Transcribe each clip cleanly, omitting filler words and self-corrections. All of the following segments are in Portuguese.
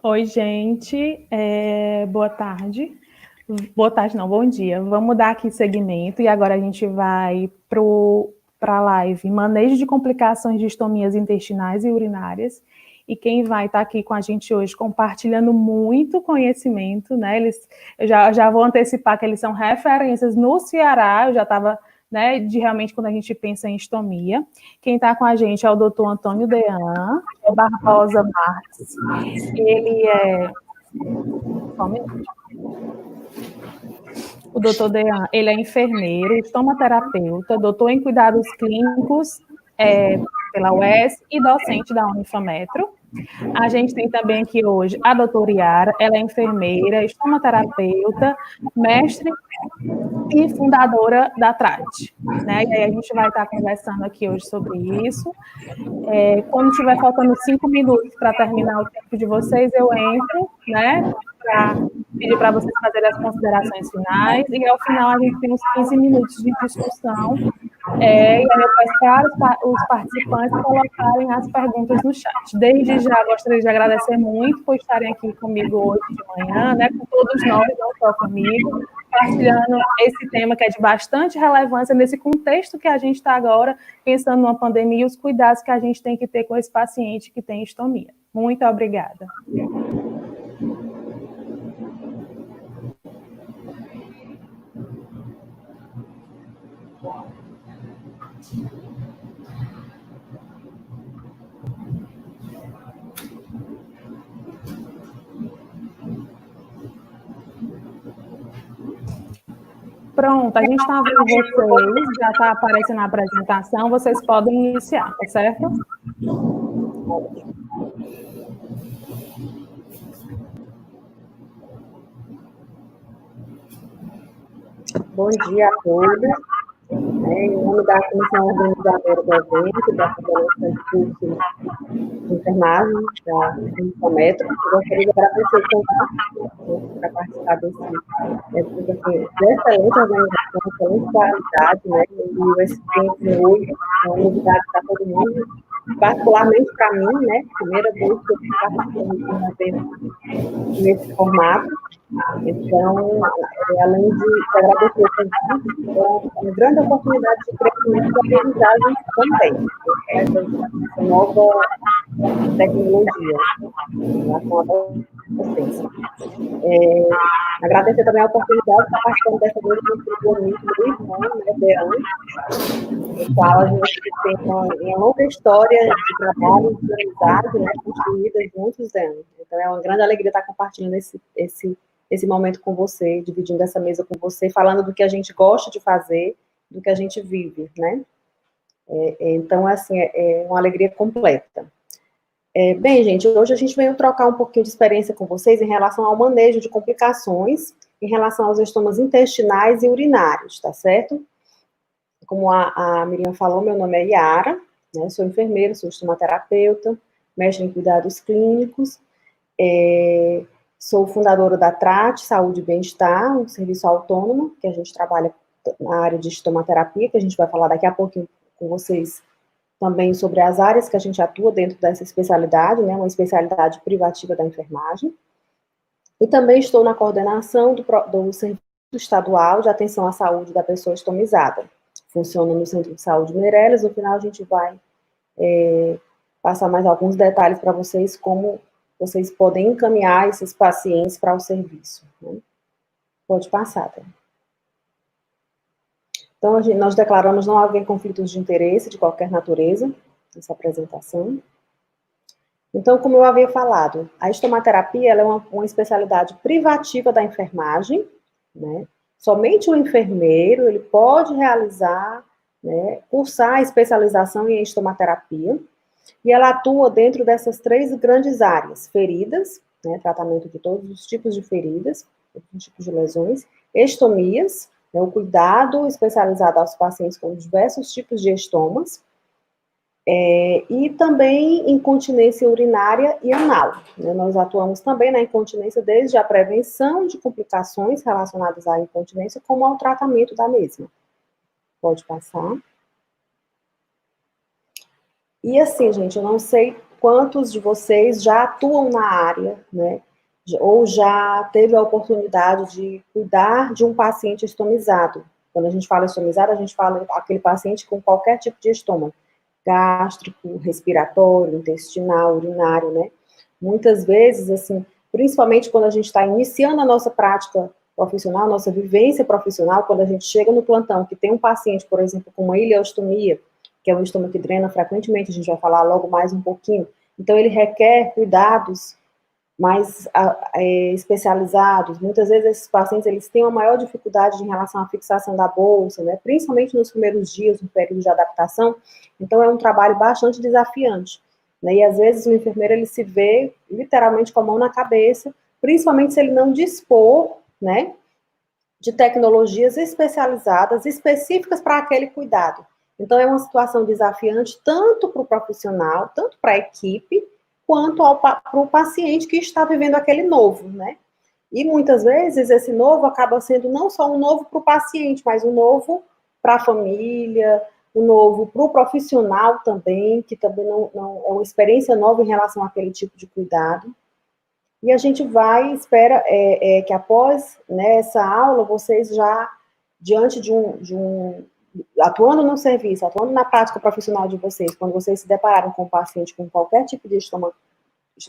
Oi, gente. Boa tarde. Boa tarde, não, bom dia. Vamos dar aqui seguimento e agora a gente vai para a live Manejo de complicações de estomias intestinais e urinárias. E quem vai estar aqui com a gente hoje compartilhando muito conhecimento, né? Eu já vou antecipar que eles são referências no Ceará, eu já estava, né, de realmente quando a gente pensa em estomia. Quem está com a gente é o doutor Antônio Dean Barbosa Marques. Ele é. Só um minuto. O doutor Dean, ele é enfermeiro, estomaterapeuta, doutor em cuidados clínicos pela UES e docente da Unifametro. A gente tem também aqui hoje a doutora Yara, ela é enfermeira, estomaterapeuta, mestre e fundadora da TRAT. Né? E aí a gente vai estar conversando aqui hoje sobre isso. Quando tiver faltando 5 minutos para terminar o tempo de vocês, eu entro, né, para pedir para vocês fazerem as considerações finais, e ao final a gente tem uns 15 minutos de discussão, e aí eu peço para os participantes colocarem as perguntas no chat. Desde já gostaria de agradecer muito por estarem aqui comigo hoje de manhã, né, com todos nós, não só comigo, partilhando esse tema que é de bastante relevância nesse contexto que a gente está agora, pensando numa pandemia e os cuidados que a gente tem que ter com esse paciente que tem estomia. Muito obrigada. Pronto, a gente está vendo vocês, já está aparecendo a apresentação, vocês podem iniciar, tá certo? Bom dia a todos. Em nome da comissão organizadora do evento, da Federação de Curso de Enfermagem, da Unifametro, eu gostaria de agradecer o convite para participar dessa excelente organização, excelente qualidade, né? E esse tempo hoje é uma novidade para todo mundo, particularmente para mim, né? Primeira vez que eu estou participando de um evento nesse formato. Então, além de agradecer o convite, é uma grande oportunidade de crescimento da aprendizagem também, essa nova tecnologia, com a docência. Agradecer também a oportunidade de estar participando dessa grande contribuição do irmão, né, Dean, no qual a gente tem uma longa história de trabalho, de amizade, né, construída juntos, Dean. Então, é uma grande alegria estar compartilhando esse momento com você, dividindo essa mesa com você, falando do que a gente gosta de fazer, do que a gente vive, né? Então, assim, é uma alegria completa. Bem, gente, hoje a gente veio trocar um pouquinho de experiência com vocês em relação ao manejo de complicações em relação aos estomas intestinais e urinários, tá certo? Como a Miriam falou, meu nome é Yara, né? Sou enfermeira, sou estomaterapeuta, mestre em cuidados clínicos, sou fundadora da TRAT, Saúde e Bem-Estar, um serviço autônomo, que a gente trabalha na área de estomaterapia, que a gente vai falar daqui a pouquinho com vocês também sobre as áreas que a gente atua dentro dessa especialidade, né, uma especialidade privativa da enfermagem. E também estou na coordenação do Serviço Estadual de Atenção à Saúde da Pessoa Estomizada. Funciona no Centro de Saúde Meireles. No final a gente vai passar mais alguns detalhes para vocês, como vocês podem encaminhar esses pacientes para o serviço. Né? Pode passar, tá? Então, nós declaramos não haver conflitos de interesse de qualquer natureza nessa apresentação. Então, como eu havia falado, a estomaterapia ela é uma especialidade privativa da enfermagem, né? Somente o enfermeiro ele pode realizar, né, cursar a especialização em estomaterapia, e ela atua dentro dessas 3 grandes áreas: feridas, né, tratamento de todos os tipos de feridas, todos os tipos de lesões, estomias, né, o cuidado especializado aos pacientes com diversos tipos de estomas, e também incontinência urinária e anal. Né, nós atuamos também na incontinência desde a prevenção de complicações relacionadas à incontinência, como ao tratamento da mesma. Pode passar. E assim, gente, eu não sei quantos de vocês já atuam na área, né? Ou já teve a oportunidade de cuidar de um paciente estomizado. Quando a gente fala estomizado, a gente fala aquele paciente com qualquer tipo de estômago, gástrico, respiratório, intestinal, urinário, né? Muitas vezes, assim, principalmente quando a gente está iniciando a nossa prática profissional, nossa vivência profissional, quando a gente chega no plantão, que tem um paciente, por exemplo, com uma ileostomia, que é um estômago que drena frequentemente, a gente vai falar logo mais um pouquinho, então ele requer cuidados mais especializados. Muitas vezes esses pacientes, eles têm uma maior dificuldade em relação à fixação da bolsa, né? Principalmente nos primeiros dias, no período de adaptação. Então, é um trabalho bastante desafiante, né? E, às vezes, o enfermeiro, ele se vê literalmente com a mão na cabeça, principalmente se ele não dispor, né, de tecnologias especializadas, específicas para aquele cuidado. Então, é uma situação desafiante tanto para o profissional, tanto para a equipe, quanto para o paciente que está vivendo aquele novo, né? E muitas vezes esse novo acaba sendo não só um novo para o paciente, mas um novo para a família, um novo para o profissional também, que também não é uma experiência nova em relação àquele tipo de cuidado. E a gente espera que após, né, essa aula, vocês já, diante atuando no serviço, atuando na prática profissional de vocês, quando vocês se depararem com um paciente com qualquer tipo de estômago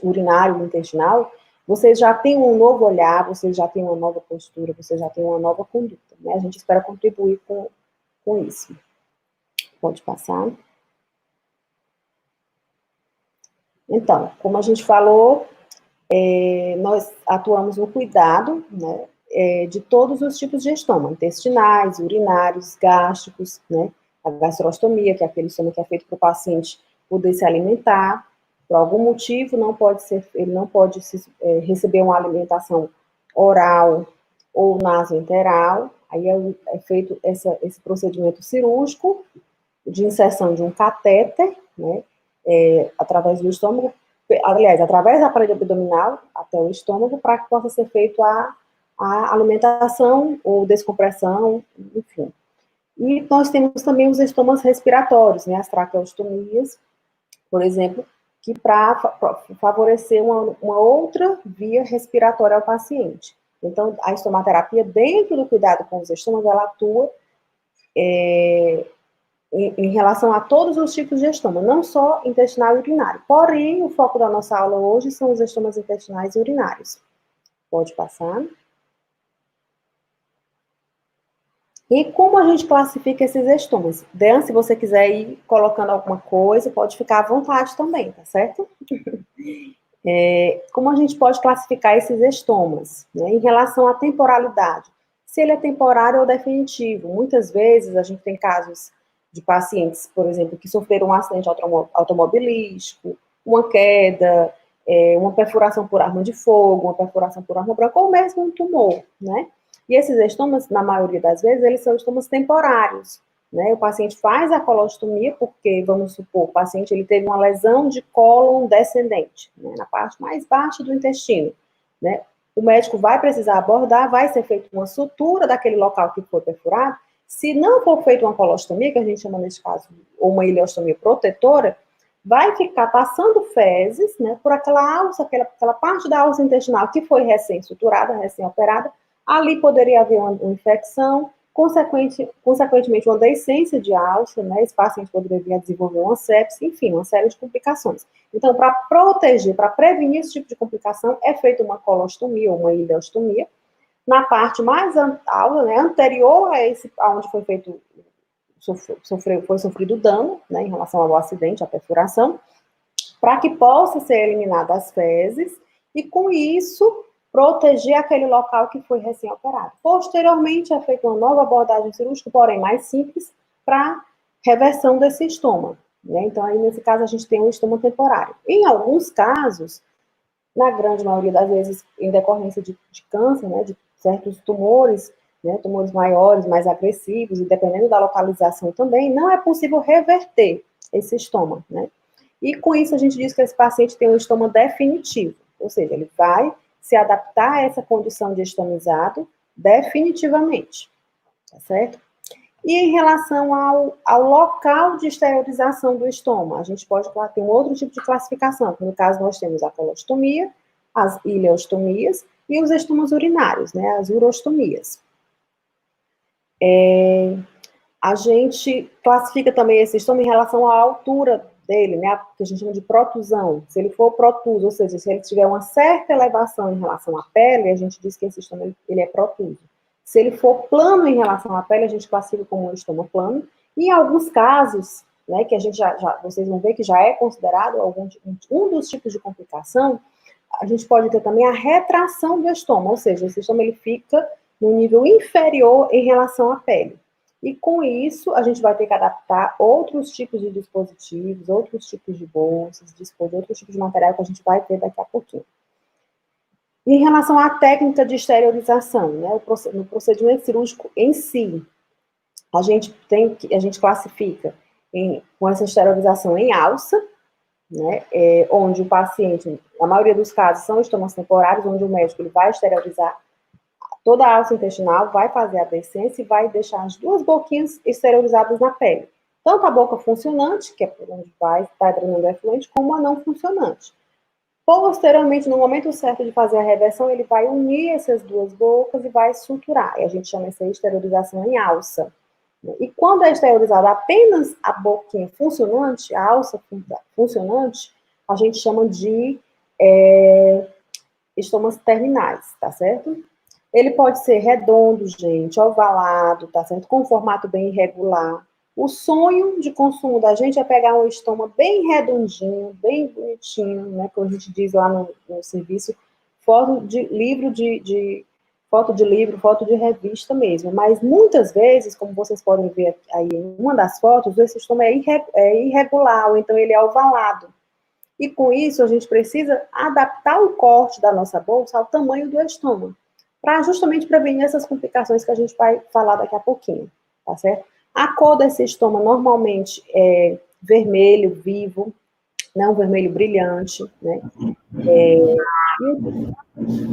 urinário, intestinal, vocês já têm um novo olhar, vocês já têm uma nova postura, vocês já têm uma nova conduta, né? A gente espera contribuir com isso. Pode passar. Então, como a gente falou, nós atuamos no cuidado, né, de todos os tipos de estômago, intestinais, urinários, gástricos, né, a gastrostomia, que é aquele estômago que é feito para o paciente poder se alimentar, por algum motivo ele não pode receber uma alimentação oral ou nasoenteral, aí é feito esse procedimento cirúrgico de inserção de um catéter, né, através do estômago, aliás, através da parede abdominal até o estômago, para que possa ser feito a alimentação ou descompressão, enfim. E nós temos também os estomas respiratórios, né, as traqueostomias, por exemplo, que para favorecer uma outra via respiratória ao paciente. Então, a estomaterapia, dentro do cuidado com os estômagos, ela atua em relação a todos os tipos de estômago, não só intestinal e urinário. Porém, o foco da nossa aula hoje são os estomas intestinais e urinários. Pode passar. E como a gente classifica esses estomas? Dan, se você quiser ir colocando alguma coisa, pode ficar à vontade também, tá certo? Como a gente pode classificar esses estomas, né, em relação à temporalidade? Se ele é temporário ou definitivo. Muitas vezes a gente tem casos de pacientes, por exemplo, que sofreram um acidente automobilístico, uma queda, uma perfuração por arma de fogo, uma perfuração por arma branca, ou mesmo um tumor, né? E esses estomas, na maioria das vezes, eles são estomas temporários, né? O paciente faz a colostomia porque, vamos supor, o paciente ele teve uma lesão de cólon descendente, né, na parte mais baixa do intestino, né? O médico vai precisar abordar, vai ser feita uma sutura daquele local que foi perfurado. Se não for feita uma colostomia, que a gente chama nesse caso, ou uma ileostomia protetora, vai ficar passando fezes, né, por aquela alça, aquela parte da alça intestinal que foi recém-suturada, recém-operada. Ali poderia haver uma infecção, consequentemente uma deiscência de alça, né, esse paciente poderia vir a desenvolver uma sepse, enfim, uma série de complicações. Então, para proteger, para prevenir esse tipo de complicação, é feita uma colostomia ou uma ileostomia, na parte mais alta, né, anterior a onde foi feito, foi sofrido dano, né, em relação ao acidente, à perfuração, para que possa ser eliminada as fezes e, com isso, proteger aquele local que foi recém-operado. Posteriormente, é feita uma nova abordagem cirúrgica, porém mais simples, para reversão desse estômago, né? Então, aí, nesse caso, a gente tem um estômago temporário. Em alguns casos, na grande maioria das vezes, em decorrência de câncer, né, de certos tumores, né, tumores maiores, mais agressivos, e dependendo da localização também, não é possível reverter esse estômago, né? E com isso a gente diz que esse paciente tem um estômago definitivo, ou seja, ele vai se adaptar a essa condição de estomizado definitivamente, tá certo? E em relação ao local de esterilização do estômago, a gente pode ter um outro tipo de classificação, que no caso nós temos a colostomia, as ileostomias e os estomas urinários, né, as urostomias. A gente classifica também esse estômago em relação à altura dele, né, que a gente chama de protusão. Se ele for protuso, ou seja, se ele tiver uma certa elevação em relação à pele, a gente diz que esse estômago ele é protuso. Se ele for plano em relação à pele, a gente classifica como um estômago plano. E em alguns casos, né, que a gente vocês vão ver que já é considerado um dos tipos de complicação, a gente pode ter também a retração do estômago, ou seja, esse estômago ele fica no nível inferior em relação à pele. E com isso, a gente vai ter que adaptar outros tipos de dispositivos, outros tipos de bolsas, dispor de outros tipos de material que a gente vai ver daqui a pouquinho. E em relação à técnica de esterilização, né, no procedimento cirúrgico em si, a gente classifica com essa esterilização em alça, né, onde o paciente, na maioria dos casos, são estômagos temporários, onde o médico ele vai esterilizar toda a alça intestinal, vai fazer a descença e vai deixar as duas boquinhas esterilizadas na pele. Tanto a boca funcionante, que é por onde vai estar drenando o efluente, como a não funcionante. Posteriormente, no momento certo de fazer a reversão, ele vai unir essas duas bocas e vai suturar. E a gente chama essa esterilização em alça. E quando é esterilizada apenas a boquinha funcionante, a alça funcionante, a gente chama de estomas terminais, tá certo? Ele pode ser redondo, gente, ovalado, tá certo? Com um formato bem irregular. O sonho de consumo da gente é pegar um estômago bem redondinho, bem bonitinho, né? Como a gente diz lá no serviço, foto de livro foto de revista mesmo. Mas muitas vezes, como vocês podem ver aí em uma das fotos, esse estômago é irregular, ou então ele é ovalado. E com isso, a gente precisa adaptar o corte da nossa bolsa ao tamanho do estômago, para justamente prevenir essas complicações que a gente vai falar daqui a pouquinho, tá certo? A cor desse estômago normalmente é vermelho vivo, não vermelho brilhante, né?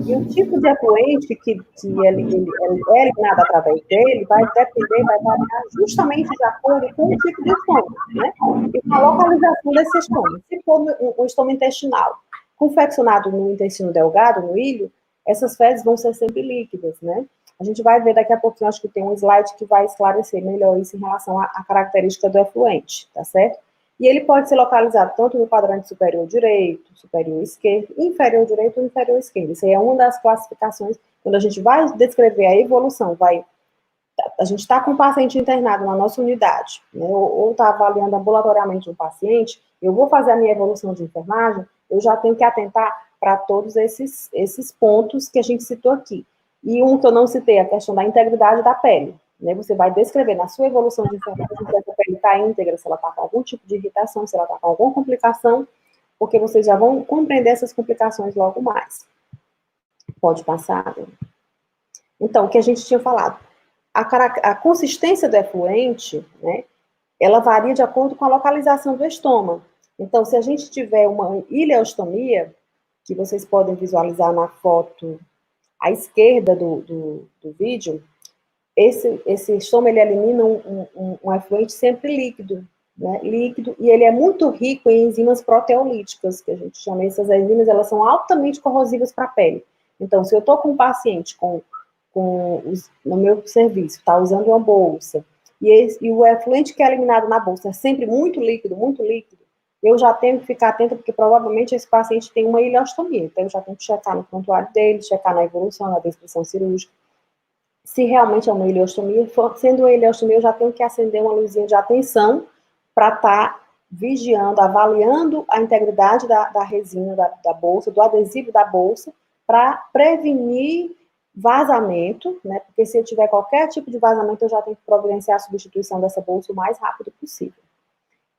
E o tipo de efluente que ele é eliminado através dele vai variar justamente de acordo com o tipo de estômago, né? E com a localização desse estômago. Se for um estômago intestinal, confeccionado no intestino delgado, no ilho, essas fezes vão ser sempre líquidas, né? A gente vai ver daqui a pouquinho, acho que tem um slide que vai esclarecer melhor isso em relação à característica do efluente, tá certo? E ele pode ser localizado tanto no quadrante superior direito, superior esquerdo, inferior direito ou inferior esquerdo. Isso aí é uma das classificações, quando a gente vai descrever a evolução, a gente está com um paciente internado na nossa unidade, né, ou está avaliando ambulatorialmente um paciente, eu vou fazer a minha evolução de enfermagem, eu já tenho que atentar para todos esses pontos que a gente citou aqui. E um que eu não citei, a questão da integridade da pele. Né, você vai descrever na sua evolução de enfermagem se essa pele está íntegra, se ela está com algum tipo de irritação, se ela está com alguma complicação, porque vocês já vão compreender essas complicações logo mais. Pode passar. Então, o que a gente tinha falado, a consistência do efluente, né, ela varia de acordo com a localização do estômago. Então, se a gente tiver uma ileostomia, que vocês podem visualizar na foto à esquerda do vídeo, esse estômago ele elimina um efluente sempre líquido, né? Líquido, e ele é muito rico em enzimas proteolíticas, que a gente chama. Essas enzimas, elas são altamente corrosivas para a pele. Então, se eu estou com um paciente no meu serviço, está usando uma bolsa, e o efluente que é eliminado na bolsa é sempre muito líquido, eu já tenho que ficar atenta, porque provavelmente esse paciente tem uma ileostomia. Então, eu já tenho que checar no prontuário dele, checar na evolução, na descrição cirúrgica. Se realmente é uma ileostomia, sendo uma ileostomia, eu já tenho que acender uma luzinha de atenção para estar vigiando, avaliando a integridade da resina da bolsa, do adesivo da bolsa, para prevenir vazamento, né? Porque se eu tiver qualquer tipo de vazamento, eu já tenho que providenciar a substituição dessa bolsa o mais rápido possível.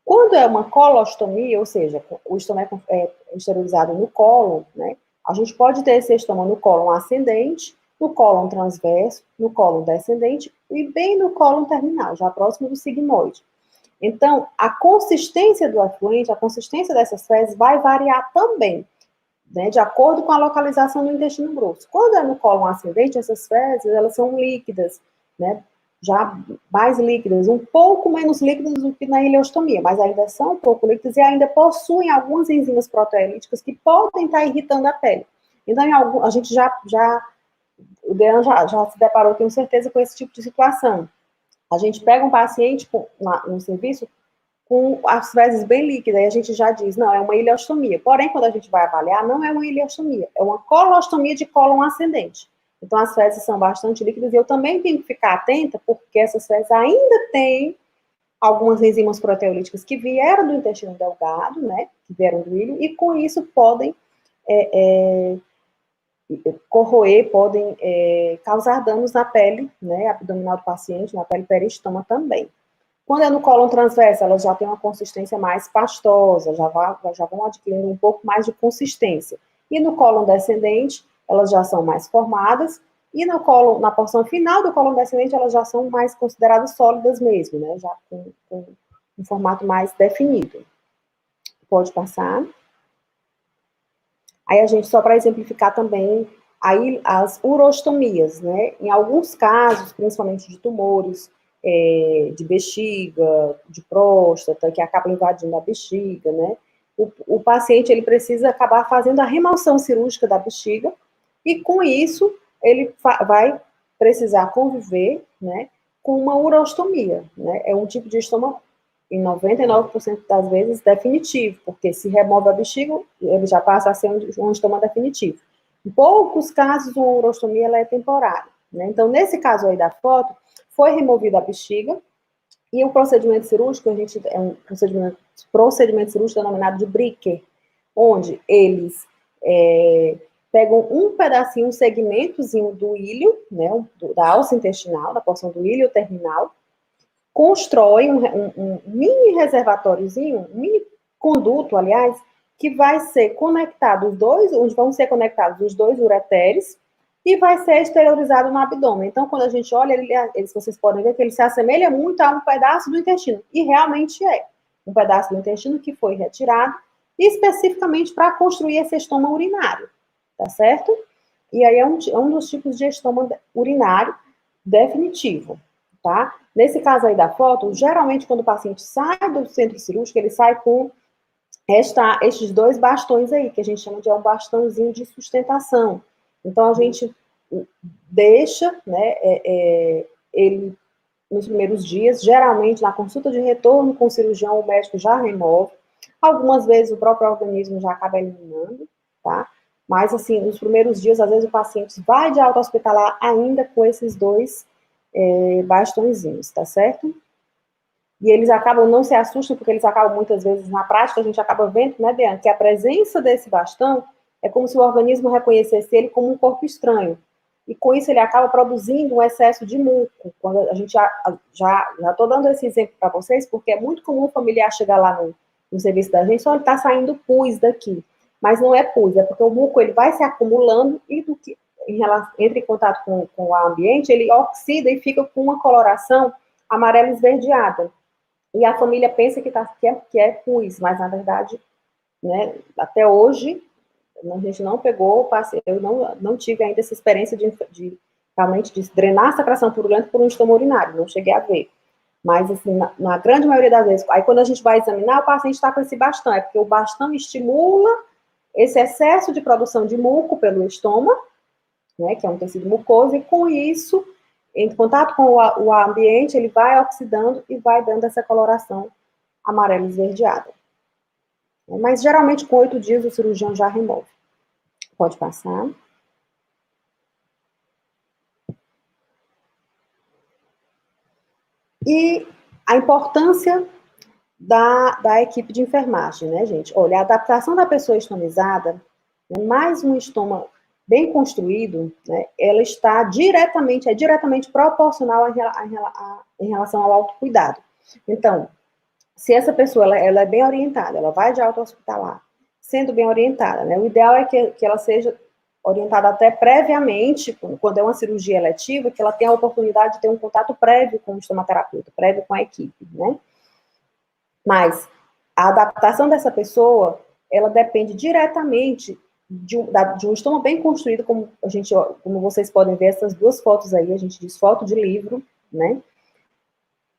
Quando é uma colostomia, ou seja, o estômago é esterilizado no cólon, né? A gente pode ter esse estômago no cólon ascendente, no cólon transverso, no cólon descendente e bem no cólon terminal, já próximo do sigmoide. Então, a consistência do efluente, a consistência dessas fezes vai variar também, né, de acordo com a localização do intestino grosso. Quando é no cólon ascendente, essas fezes, elas são líquidas, né, já mais líquidas, um pouco menos líquidas do que na ileostomia, mas ainda são um pouco líquidas e ainda possuem algumas enzimas proteolíticas que podem estar irritando a pele. Então, a gente o Dean já se deparou, tenho certeza, com esse tipo de situação. A gente pega um paciente no serviço com as fezes bem líquidas, e a gente já diz, não, é uma ileostomia. Porém, quando a gente vai avaliar, não é uma ileostomia, é uma colostomia de cólon ascendente. Então, as fezes são bastante líquidas, e eu também tenho que ficar atenta, porque essas fezes ainda têm algumas enzimas proteolíticas que vieram do intestino delgado, né, que vieram do ilho, e com isso podem corroer, podem causar danos na pele, né, abdominal do paciente, na pele peristoma também. Quando é no cólon transverso, elas já têm uma consistência mais pastosa, já vão adquirindo um pouco mais de consistência. E no cólon descendente, elas já são mais formadas, e na porção final do cólon descendente, elas já são mais consideradas sólidas mesmo, né? Já com um formato mais definido. Pode passar. Aí a gente, só para exemplificar também, aí as urostomias, né? Em alguns casos, principalmente de tumores, de bexiga, de próstata, que acaba invadindo a bexiga, né? O paciente, ele precisa acabar fazendo a remoção cirúrgica da bexiga, e com isso, ele vai precisar conviver, né, com uma urostomia, né? É um tipo de estômago, em 99% das vezes, definitivo, porque se remove a bexiga, ele já passa a ser um estômago definitivo. Em poucos casos, uma urostomia ela é temporária, né? Então, nesse caso aí da foto, foi removida a bexiga, e o procedimento cirúrgico, é um procedimento cirúrgico denominado de Bricker, onde eles pegam um pedacinho, um segmentozinho do ilho, né, da alça intestinal, da porção do ilho terminal, constroem um mini reservatóriozinho, um mini conduto, aliás, que vai ser conectado onde vão ser conectados os dois ureteres, e vai ser esterilizado no abdômen. Então, quando a gente olha, vocês podem ver que ele se assemelha muito a um pedaço do intestino, e realmente é um pedaço do intestino que foi retirado, especificamente para construir esse estômago urinário, tá certo? E aí é um dos tipos de estômago urinário definitivo, tá? Nesse caso aí da foto, geralmente quando o paciente sai do centro cirúrgico, ele sai com estes dois bastões aí, que a gente chama de um bastãozinho de sustentação. Então, a gente deixa, né, ele nos primeiros dias, geralmente na consulta de retorno com o cirurgião, o médico já remove. Algumas vezes o próprio organismo já acaba eliminando, tá? Mas, assim, nos primeiros dias, às vezes o paciente vai de alta hospitalar ainda com esses dois bastõezinhos, tá certo? E eles acabam, não se assustam, porque eles acabam muitas vezes, na prática, a gente acaba vendo, né, Diana, que a presença desse bastão é como se o organismo reconhecesse ele como um corpo estranho. E com isso ele acaba produzindo um excesso de muco. Quando a gente já estou dando esse exemplo para vocês, porque é muito comum o familiar chegar lá no serviço da gente, só ele está saindo pus daqui. Mas não é pus, é porque o muco ele vai se acumulando e entra em contato com o ambiente, ele oxida e fica com uma coloração amarela esverdeada. E a família pensa que é pus, mas na verdade, né, até hoje, a gente não pegou, eu não tive ainda essa experiência realmente de drenar a secreção purulenta por um estômago urinário, não cheguei a ver. Mas, assim, na grande maioria das vezes, aí quando a gente vai examinar, o paciente está com esse bastão, é porque o bastão estimula esse excesso de produção de muco pelo estômago, né, que é um tecido mucoso, e com isso, em contato com o ambiente, ele vai oxidando e vai dando essa coloração amarela esverdeada. Mas, geralmente, com 8 dias, o cirurgião já remove. Pode passar. E a importância da equipe de enfermagem, né, gente? Olha, a adaptação da pessoa estomizada, né, mais um estômago bem construído, né, ela está diretamente proporcional em relação ao autocuidado. Então, se essa pessoa ela é bem orientada, ela vai de alta hospitalar, sendo bem orientada, né, o ideal é que ela seja orientada até previamente, quando é uma cirurgia eletiva, que ela tenha a oportunidade de ter um contato prévio com o estomaterapeuta, prévio com a equipe, né? Mas a adaptação dessa pessoa, ela depende diretamente de um estômago bem construído, como vocês podem ver essas duas fotos aí, a gente diz foto de livro, né?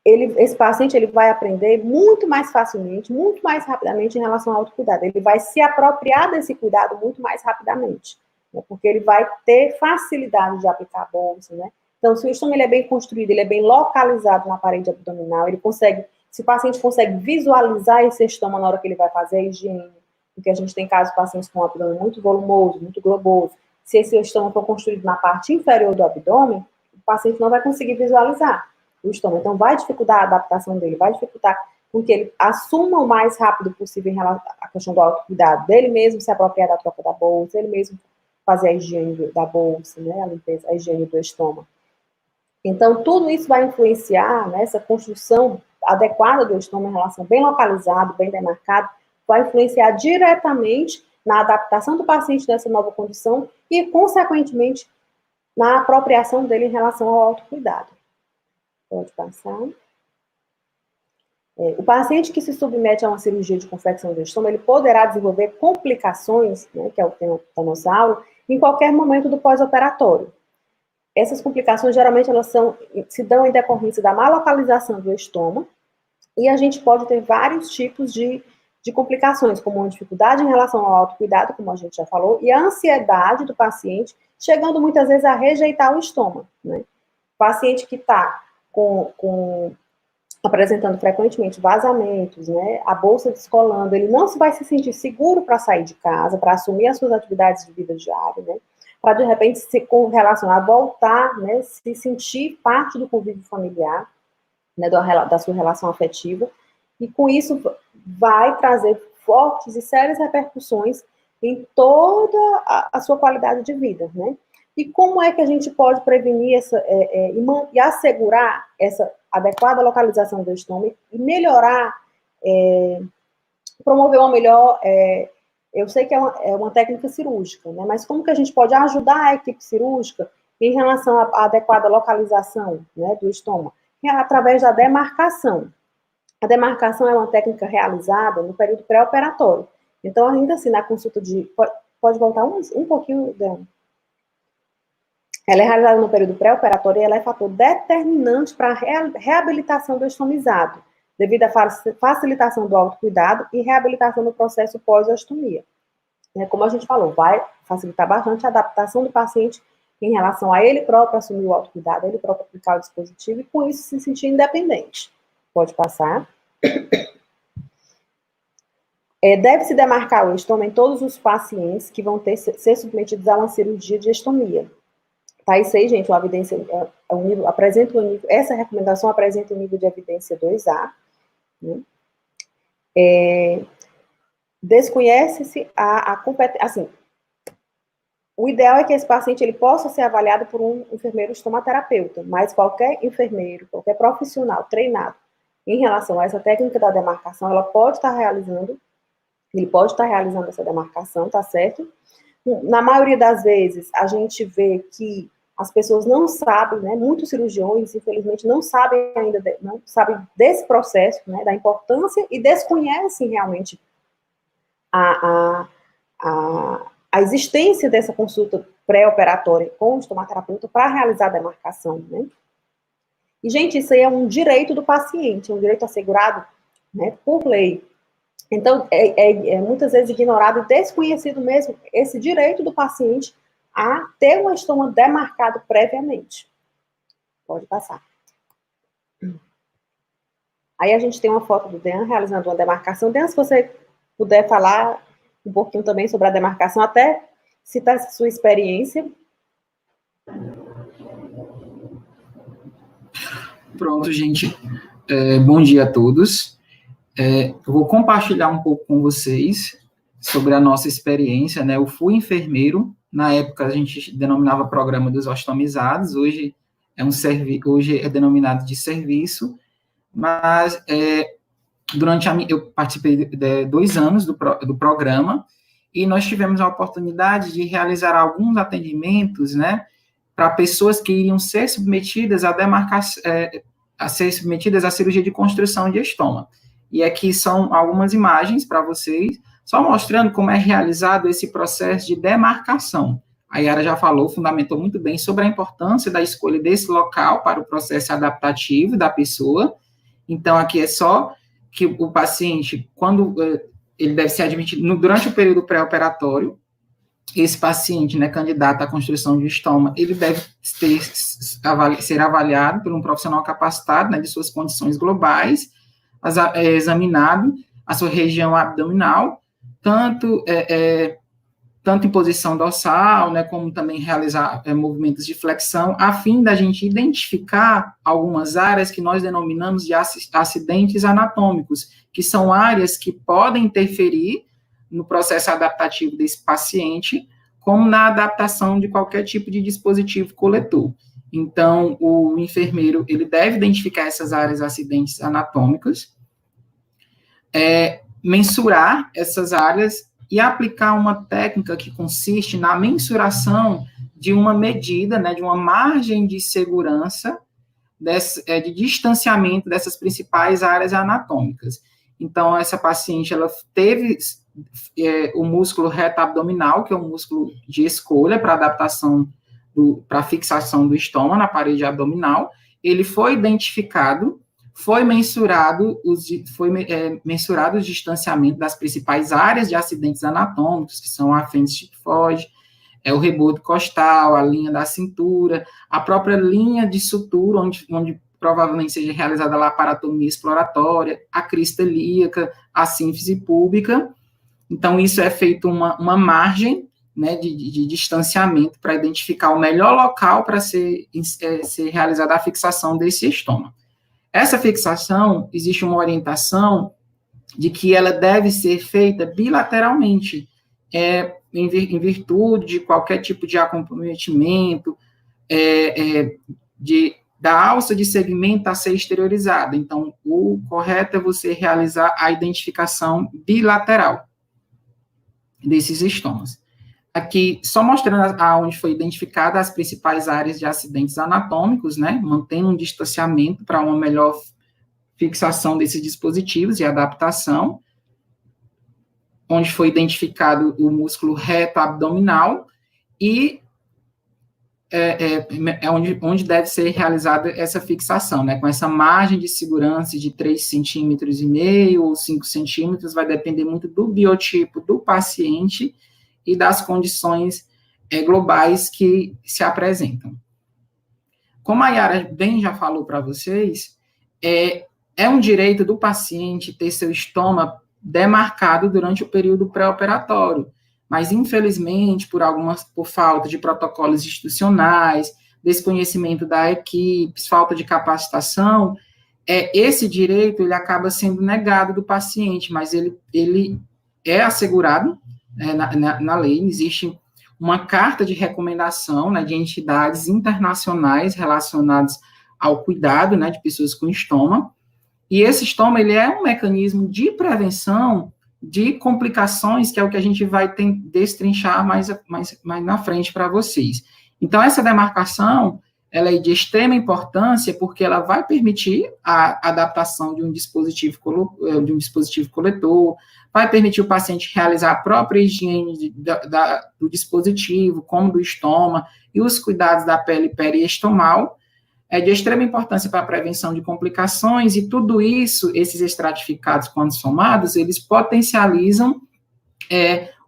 esse paciente ele vai aprender muito mais facilmente, muito mais rapidamente em relação ao autocuidado. Ele vai se apropriar desse cuidado muito mais rapidamente, né? Porque ele vai ter facilidade de aplicar a bolsa, né? Então, se o estômago ele é bem construído, ele é bem localizado na parede abdominal, ele consegue, se o paciente consegue visualizar esse estômago na hora que ele vai fazer a higiene, porque a gente tem casos de pacientes com um abdômen muito volumoso, muito globoso, se esse estômago for construído na parte inferior do abdômen, o paciente não vai conseguir visualizar o estômago. Então, vai dificultar a adaptação dele, vai dificultar com que ele assuma o mais rápido possível em relação à questão do autocuidado, dele mesmo se apropriar da troca da bolsa, ele mesmo fazer a higiene da bolsa, né, a limpeza, a higiene do estômago. Então, tudo isso vai influenciar nessa construção adequada do estômago em relação bem localizado, bem demarcado, vai influenciar diretamente na adaptação do paciente dessa nova condição e, consequentemente, na apropriação dele em relação ao autocuidado. Pode passar. O paciente que se submete a uma cirurgia de confecção do estômago, ele poderá desenvolver complicações, né, que é o tema da nossa aula, em qualquer momento do pós-operatório. Essas complicações, geralmente, elas se dão em decorrência da má localização do estômago, e a gente pode ter vários tipos de complicações, como uma dificuldade em relação ao autocuidado, como a gente já falou, e a ansiedade do paciente, chegando muitas vezes a rejeitar o estômago, né? O paciente que está apresentando frequentemente vazamentos, né, a bolsa descolando, ele não vai se sentir seguro para sair de casa, para assumir as suas atividades de vida diária, né, para de repente se relacionar, voltar, né, se sentir parte do convívio familiar, né, da sua relação afetiva, e com isso vai trazer fortes e sérias repercussões em toda a sua qualidade de vida, né. E como é que a gente pode prevenir e assegurar essa adequada localização do estômago e melhorar, promover uma melhor... eu sei que é uma técnica cirúrgica, né? Mas como que a gente pode ajudar a equipe cirúrgica em relação à adequada localização, né, do estômago? É através da demarcação. A demarcação é uma técnica realizada no período pré-operatório. Então, ainda assim, na consulta pode voltar um pouquinho... Ela é realizada no período pré-operatório e ela é fator determinante para a reabilitação do estomizado, devido à facilitação do autocuidado e reabilitação do processo pós-ostomia. Como a gente falou, vai facilitar bastante a adaptação do paciente em relação a ele próprio assumir o autocuidado, a ele próprio aplicar o dispositivo e, com isso, se sentir independente. Pode passar. Deve-se demarcar o estômago em todos os pacientes que vão ser submetidos a uma cirurgia de estomia. Tá, isso aí, gente, uma evidência, essa recomendação apresenta um nível de evidência 2A, né? Desconhece-se a competência, assim, o ideal é que esse paciente ele possa ser avaliado por um enfermeiro estomaterapeuta, mas qualquer enfermeiro, qualquer profissional treinado em relação a essa técnica da demarcação, ele pode estar realizando essa demarcação, tá certo? Na maioria das vezes, a gente vê que as pessoas não sabem, né, muitos cirurgiões, infelizmente, não sabem ainda, não sabem desse processo, né, da importância e desconhecem realmente a existência dessa consulta pré-operatória com o estomaterapeuta para realizar a demarcação, né. E, gente, isso aí é um direito do paciente, é um direito assegurado, né, por lei. Então, muitas vezes ignorado e desconhecido mesmo esse direito do paciente a ter um estômago demarcado previamente. Pode passar. Aí a gente tem uma foto do Dean realizando uma demarcação. Dean, se você puder falar um pouquinho também sobre a demarcação, até citar essa sua experiência. Pronto, gente. Bom dia a todos. Eu vou compartilhar um pouco com vocês sobre a nossa experiência, né? Eu fui enfermeiro, na época a gente denominava Programa dos Ostomizados, hoje é denominado de serviço, mas eu participei de 2 anos do programa, e nós tivemos a oportunidade de realizar alguns atendimentos, né, para pessoas que iriam ser submetidas a cirurgia de construção de estômago. E aqui são algumas imagens para vocês, só mostrando como é realizado esse processo de demarcação. A Yara já falou, fundamentou muito bem sobre a importância da escolha desse local para o processo adaptativo da pessoa, Então, aqui é só que o paciente, quando ele deve ser admitido, durante o período pré-operatório, esse paciente, né, candidato à construção de estômago, ele deve ser avaliado por um profissional capacitado, né, de suas condições globais, examinado a sua região abdominal, tanto em posição dorsal, né, como também realizar movimentos de flexão, a fim da gente identificar algumas áreas que nós denominamos de acidentes anatômicos, que são áreas que podem interferir no processo adaptativo desse paciente, como na adaptação de qualquer tipo de dispositivo coletor. Então, o enfermeiro, ele deve identificar essas áreas acidentes anatômicos, mensurar essas áreas e aplicar uma técnica que consiste na mensuração de uma medida, né, de uma margem de segurança, de distanciamento dessas principais áreas anatômicas. Então, essa paciente, ela teve o músculo reto abdominal, que é um músculo de escolha para adaptação, para fixação do estômago na parede abdominal. Ele foi identificado, foi mensurado o distanciamento das principais áreas de acidentes anatômicos, que são a apêndice tifoide, o rebordo costal, a linha da cintura, a própria linha de sutura, onde provavelmente seja realizada a laparotomia exploratória, a crista ilíaca, a sínfise púbica. Então, isso é feito uma margem, né, de distanciamento para identificar o melhor local para ser realizada a fixação desse estômago. Essa fixação, existe uma orientação de que ela deve ser feita bilateralmente, em virtude de qualquer tipo de acomprometimento, da alça de segmento a ser exteriorizada. Então, o correto é você realizar a identificação bilateral desses estômagos. Aqui, só mostrando aonde foi identificada as principais áreas de acidentes anatômicos, né, mantendo um distanciamento para uma melhor fixação desses dispositivos e adaptação, onde foi identificado o músculo reto abdominal e onde deve ser realizada essa fixação, né, com essa margem de segurança de 3,5 centímetros ou 5 centímetros, vai depender muito do biotipo do paciente e das condições globais que se apresentam. Como a Yara bem já falou para vocês, é um direito do paciente ter seu estômago demarcado durante o período pré-operatório, mas, infelizmente, por falta de protocolos institucionais, desconhecimento da equipe, falta de capacitação, esse direito ele acaba sendo negado do paciente, mas ele é assegurado, né, na lei. Existe uma carta de recomendação, né, de entidades internacionais relacionadas ao cuidado, né, de pessoas com estômago, e esse estômago ele é um mecanismo de prevenção de complicações, que é o que a gente vai destrinchar mais na frente para vocês. Então, essa demarcação, ela é de extrema importância, porque ela vai permitir a adaptação de um dispositivo coletor, vai permitir o paciente realizar a própria higiene do dispositivo, como do estômago, e os cuidados da pele periestomal, de extrema importância para a prevenção de complicações, e tudo isso, esses estratificados, quando somados, eles potencializam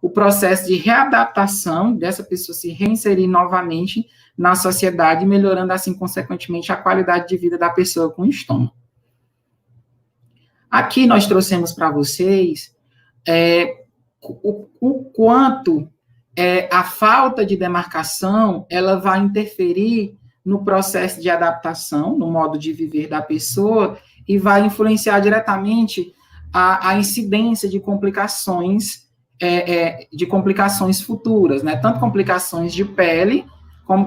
o processo de readaptação dessa pessoa se reinserir novamente na sociedade, melhorando, assim, consequentemente, a qualidade de vida da pessoa com estômago. Aqui nós trouxemos para vocês o quanto a falta de demarcação, ela vai interferir no processo de adaptação, no modo de viver da pessoa, e vai influenciar diretamente a incidência de complicações, futuras, né? Tanto complicações de pele, como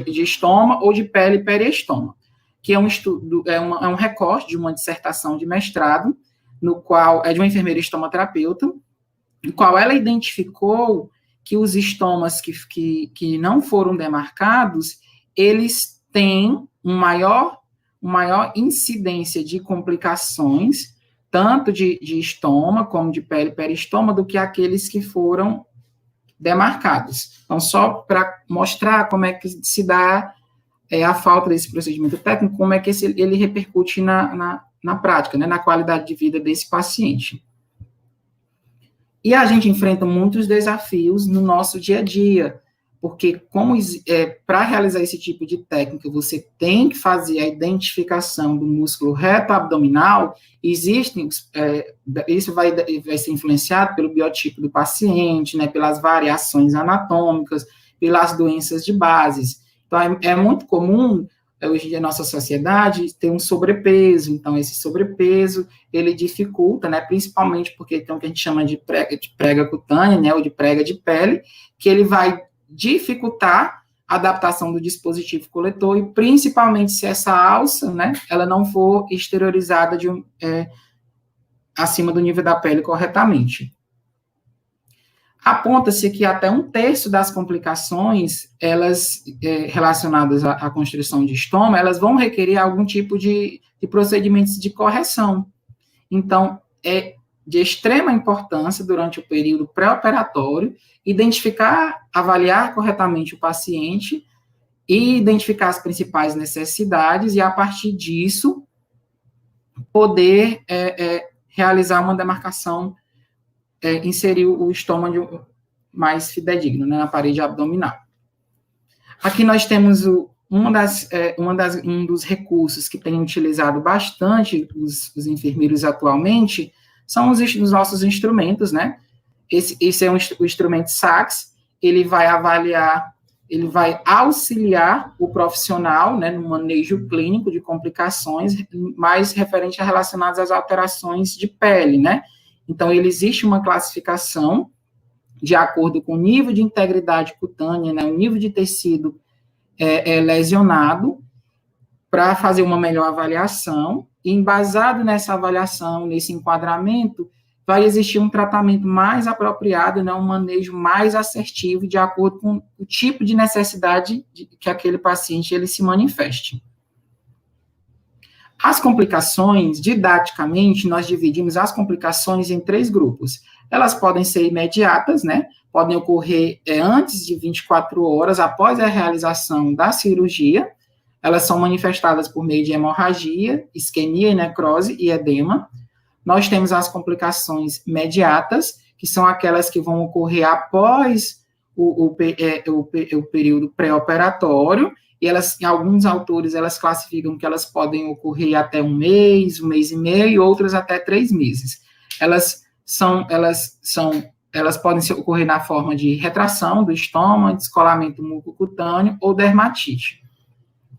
de estômago, ou de pele periestômago, que é um estudo, um recorte de uma dissertação de mestrado, no qual é de uma enfermeira estomaterapeuta, no qual ela identificou que os estomas que não foram demarcados, eles têm uma maior incidência de complicações, tanto de estômago como de pele periestômago, do que aqueles que foram demarcados. Então, só para mostrar como é que se dá a falta desse procedimento técnico, como é que ele repercute na prática, né, na qualidade de vida desse paciente. E a gente enfrenta muitos desafios no nosso dia a dia, porque para realizar esse tipo de técnica, você tem que fazer a identificação do músculo reto abdominal, isso vai ser influenciado pelo biotipo do paciente, né, pelas variações anatômicas, pelas doenças de bases. Então, é muito comum, hoje em dia, na nossa sociedade, ter um sobrepeso. Então, esse sobrepeso, ele dificulta, né, principalmente porque tem o que a gente chama de prega cutânea, né, ou de prega de pele, que ele vai dificultar a adaptação do dispositivo coletor, e principalmente se essa alça, né, ela não for exteriorizada acima do nível da pele corretamente. Aponta-se que até 1/3 das complicações, elas relacionadas à construção de estômago, elas vão requerer algum tipo de procedimentos de correção. Então, é de extrema importância, durante o período pré-operatório, avaliar corretamente o paciente e identificar as principais necessidades, e, a partir disso, poder realizar uma demarcação, inserir o estômago mais fidedigno, né, na parede abdominal. Aqui nós temos um dos recursos que tem utilizado bastante os enfermeiros atualmente, são os nossos instrumentos, né? Esse é o instrumento SACS, ele vai auxiliar o profissional, né, no manejo clínico de complicações, mais referente a relacionadas às alterações de pele, né? Então, existe uma classificação de acordo com o nível de integridade cutânea, né, o nível de tecido lesionado, para fazer uma melhor avaliação, e, embasado nessa avaliação, nesse enquadramento, vai existir um tratamento mais apropriado, né, um manejo mais assertivo, de acordo com o tipo de necessidade que aquele paciente ele se manifeste. As complicações, didaticamente, nós dividimos as complicações em 3 grupos. Elas podem ser imediatas, né, podem ocorrer antes de 24 horas após a realização da cirurgia. Elas são manifestadas por meio de hemorragia, isquemia, necrose e edema. Nós temos as complicações mediatas, que são aquelas que vão ocorrer após o período pré-operatório, e elas, em alguns autores, elas classificam que elas podem ocorrer até 1 mês, 1 mês e meio, e outras até 3 meses. Elas podem ocorrer na forma de retração do estômago, descolamento mucocutâneo ou dermatite.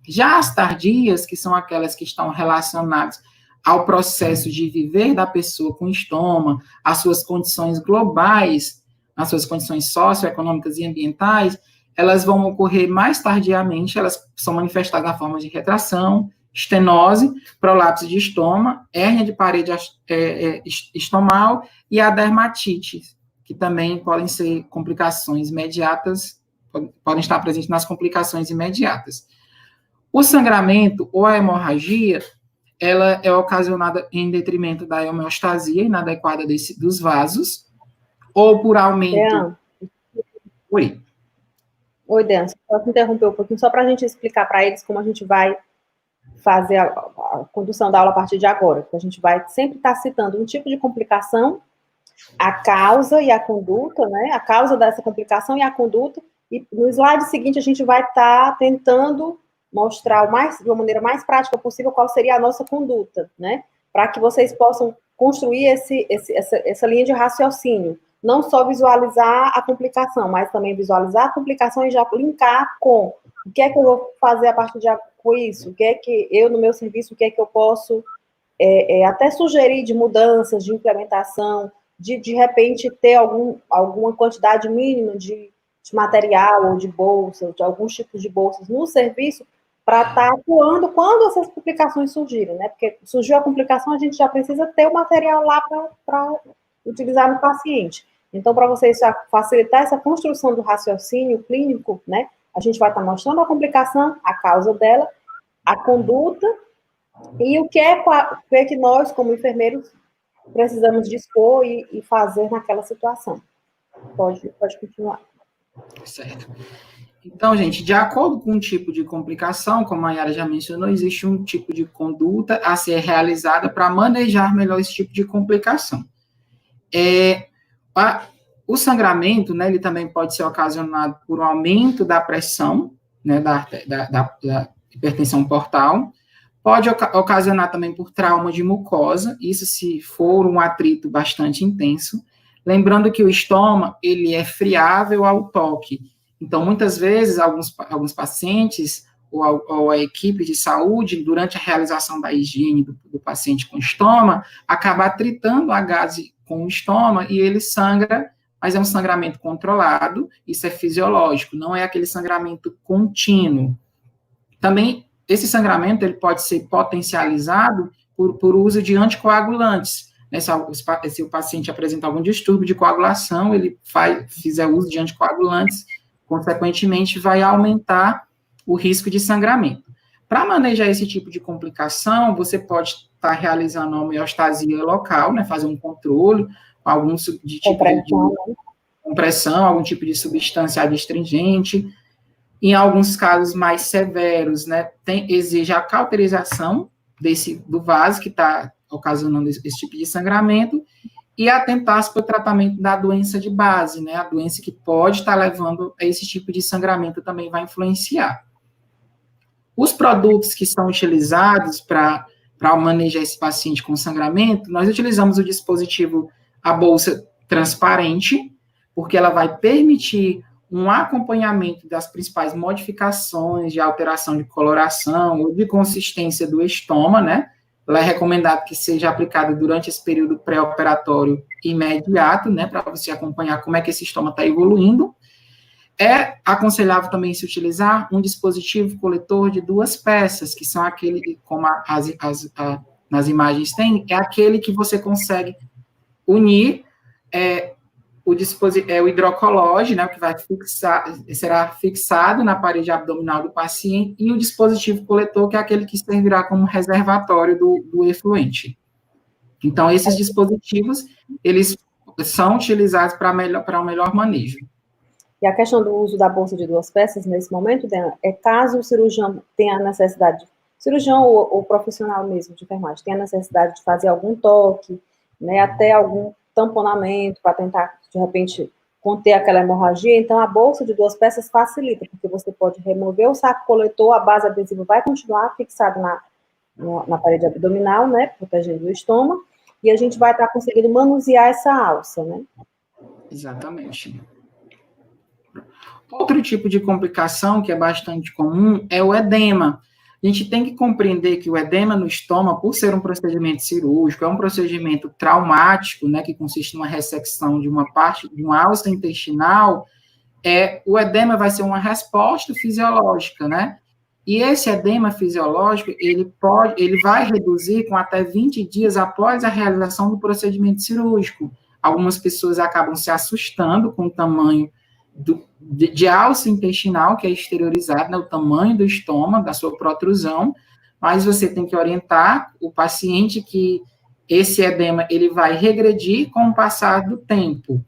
Já as tardias, que são aquelas que estão relacionadas ao processo de viver da pessoa com estômago, às suas condições globais, às suas condições socioeconômicas e ambientais, elas vão ocorrer mais tardiamente, elas são manifestadas na forma de retração, estenose, prolapso de estômago, hérnia de parede estomal e a dermatite, que também podem ser complicações imediatas, podem estar presentes nas complicações imediatas. O sangramento ou a hemorragia, ela é ocasionada em detrimento da homeostasia inadequada dos vasos, ou por aumento... Oi. Oi, Dan, posso interromper um pouquinho, só para a gente explicar para eles como a gente vai fazer a condução da aula a partir de agora, porque a gente vai sempre estar citando um tipo de complicação, a causa e a conduta, né, a causa dessa complicação e a conduta, e no slide seguinte a gente vai estar tentando mostrar de uma maneira mais prática possível qual seria a nossa conduta, né, para que vocês possam construir essa linha de raciocínio, não só visualizar a complicação, mas também visualizar a complicação e já linkar com o que é que eu vou fazer a partir com isso, o que é que eu, no meu serviço, o que é que eu posso até sugerir de mudanças, de implementação, de repente ter alguma quantidade mínima de material ou de bolsa, de alguns tipos de bolsas no serviço, para estar atuando quando essas complicações surgirem, né? Porque surgiu a complicação, a gente já precisa ter o material lá para utilizar no paciente. Então, para vocês facilitar essa construção do raciocínio clínico, né, a gente vai estar mostrando a complicação, a causa dela, a conduta e o que é que nós, como enfermeiros, precisamos dispor e fazer naquela situação. Pode continuar. Certo. Então, gente, de acordo com o tipo de complicação, como a Yara já mencionou, existe um tipo de conduta a ser realizada para manejar melhor esse tipo de complicação. O sangramento, né, ele também pode ser ocasionado por um aumento da pressão, né, da hipertensão portal, pode ocasionar também por trauma de mucosa, isso se for um atrito bastante intenso. Lembrando que o estômago, ele é friável ao toque. Então, muitas vezes, alguns pacientes ou a equipe de saúde, durante a realização da higiene do paciente com estômago, acaba atritando a gaze com o estômago e ele sangra, mas é um sangramento controlado, isso é fisiológico, não é aquele sangramento contínuo. Também, esse sangramento ele pode ser potencializado por uso de anticoagulantes. Né? Se o paciente apresenta algum distúrbio de coagulação, ele fizer uso de anticoagulantes, consequentemente, vai aumentar o risco de sangramento. Para manejar esse tipo de complicação, você pode estar realizando uma homeostasia local, né? Fazer um controle, algum tipo de compressão, algum tipo de substância adstringente. Em alguns casos mais severos, né, exige a cauterização do vaso que está ocasionando esse tipo de sangramento e atentar-se para o tratamento da doença de base, né, a doença que pode estar levando a esse tipo de sangramento também vai influenciar. Os produtos que são utilizados para manejar esse paciente com sangramento, nós utilizamos o dispositivo, a bolsa transparente, porque ela vai permitir um acompanhamento das principais modificações de alteração de coloração ou de consistência do estômago, né? Ela é recomendado que seja aplicada durante esse período pré-operatório imediato, né? Para você acompanhar como é que esse estômago está evoluindo. É aconselhável também se utilizar um dispositivo coletor de 2 peças, que são aquele, como nas imagens tem, é aquele que você consegue unir o hidrocolóide, né, que será fixado na parede abdominal do paciente, e o dispositivo coletor, que é aquele que servirá como reservatório do efluente. Então, esses dispositivos, eles são utilizados para um melhor manejo. E a questão do uso da bolsa de 2 peças, nesse momento, é caso o cirurgião tenha a necessidade, cirurgião ou profissional mesmo de enfermagem, tenha a necessidade de fazer algum toque, né, até algum tamponamento para tentar, de repente, conter aquela hemorragia, então a bolsa de 2 peças facilita, porque você pode remover o saco coletor, a base adesiva vai continuar fixada na parede abdominal, né, protegendo o estômago, e a gente vai estar conseguindo manusear essa alça, né? Exatamente. Outro tipo de complicação que é bastante comum é o edema. A gente tem que compreender que o edema no estômago, por ser um procedimento cirúrgico, é um procedimento traumático, né, que consiste numa ressecção de uma parte, de uma alça intestinal, o edema vai ser uma resposta fisiológica, né? E esse edema fisiológico, ele vai reduzir com até 20 dias após a realização do procedimento cirúrgico. Algumas pessoas acabam se assustando com o tamanho de alça intestinal, que é exteriorizado, né, o tamanho do estômago, da sua protrusão, mas você tem que orientar o paciente que esse edema ele vai regredir com o passar do tempo.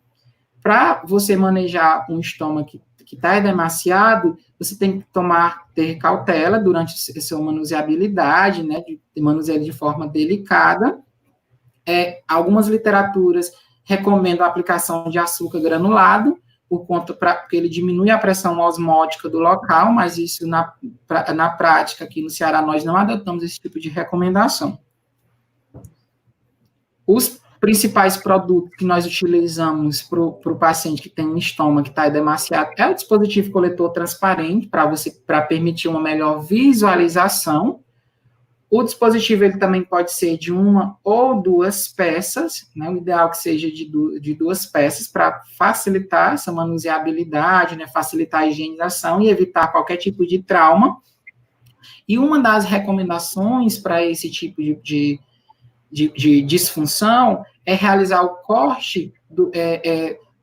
Para você manejar um estômago que está edemaciado, você tem que ter cautela durante a sua manuseabilidade, né, de manusear de forma delicada. Algumas literaturas recomendam a aplicação de açúcar granulado, porque ele diminui a pressão osmótica do local, mas isso na prática aqui no Ceará nós não adotamos esse tipo de recomendação. Os principais produtos que nós utilizamos para o paciente que tem um estômago que está edemaciado é o dispositivo coletor transparente, para permitir uma melhor visualização. O dispositivo ele também pode ser de 1 ou 2 peças, né? O ideal que seja de 2 peças para facilitar essa manuseabilidade, né? Facilitar a higienização e evitar qualquer tipo de trauma. E uma das recomendações para esse tipo de disfunção é realizar o corte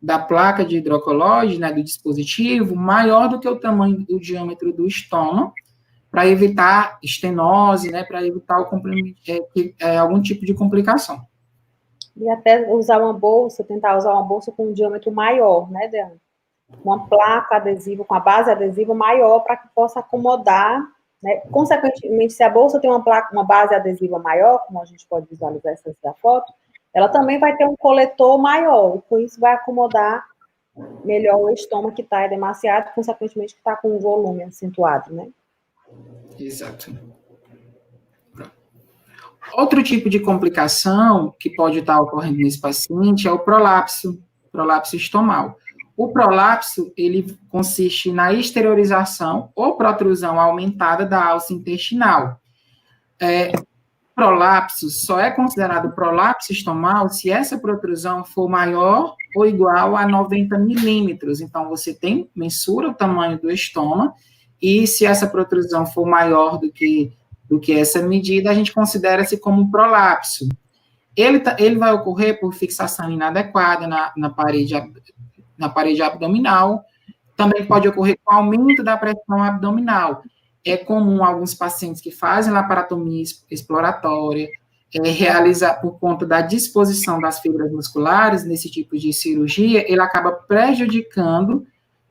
da placa de hidrocolóide, né? Do dispositivo, maior do que o tamanho do diâmetro do estômago, para evitar estenose, né, para evitar algum tipo de complicação. E até usar uma bolsa, tentar usar uma bolsa com um diâmetro maior, né, Deane? uma placa adesiva, com a base adesiva maior, para que possa acomodar, né? Consequentemente, se a bolsa tem uma base adesiva maior, como a gente pode visualizar essa da foto, ela também vai ter um coletor maior, e com isso vai acomodar melhor o estômago que está demasiado, consequentemente que está com um volume acentuado, né? Exato. Outro tipo de complicação que pode estar ocorrendo nesse paciente é o prolapso estomal. O prolapso, ele consiste na exteriorização ou protrusão aumentada da alça intestinal. Prolapso só é considerado prolapso estomal se essa protrusão for maior ou igual a 90 milímetros. Então, você mensura o tamanho do estômago, e se essa protrusão for maior do que essa medida, a gente considera-se como um prolapso. Ele vai ocorrer por fixação inadequada na parede abdominal, também pode ocorrer com aumento da pressão abdominal. É comum alguns pacientes que fazem laparotomia exploratória, realizar por conta da disposição das fibras musculares nesse tipo de cirurgia, ele acaba prejudicando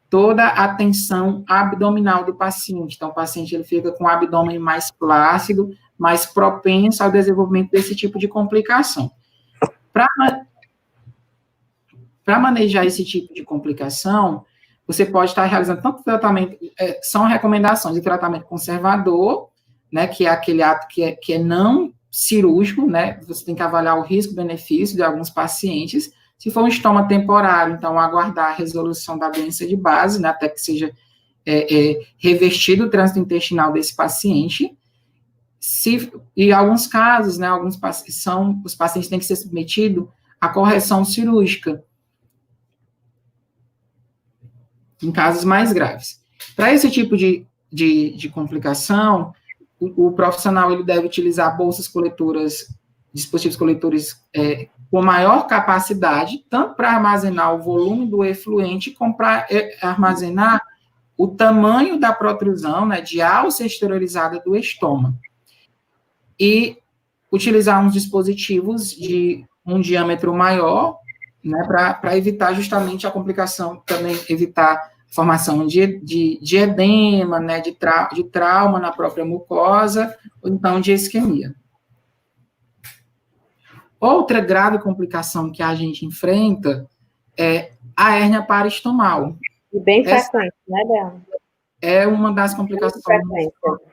toda a tensão abdominal do paciente. Então, o paciente ele fica com o abdômen mais flácido, mais propenso ao desenvolvimento desse tipo de complicação. Para manejar esse tipo de complicação, você pode estar realizando tanto tratamento, são recomendações de tratamento conservador, né, que é aquele ato que é não cirúrgico, né, você tem que avaliar o risco-benefício de alguns pacientes. Se for um estômago temporário, então aguardar a resolução da doença de base, né, até que seja revertido o trânsito intestinal desse paciente. Em alguns casos, né, os pacientes têm que ser submetidos à correção cirúrgica, em casos mais graves. Para esse tipo de complicação, o profissional ele deve utilizar bolsas coletoras, dispositivos coletores com maior capacidade, tanto para armazenar o volume do efluente, como para armazenar o tamanho da protrusão, né, de alça exteriorizada do estômago. E utilizar uns dispositivos de um diâmetro maior, né, para evitar justamente a complicação, também evitar formação de edema, né, de trauma na própria mucosa, ou então de isquemia. Outra grave complicação que a gente enfrenta é a hérnia paraestomal. E bem frequente, né, Bela? É uma das complicações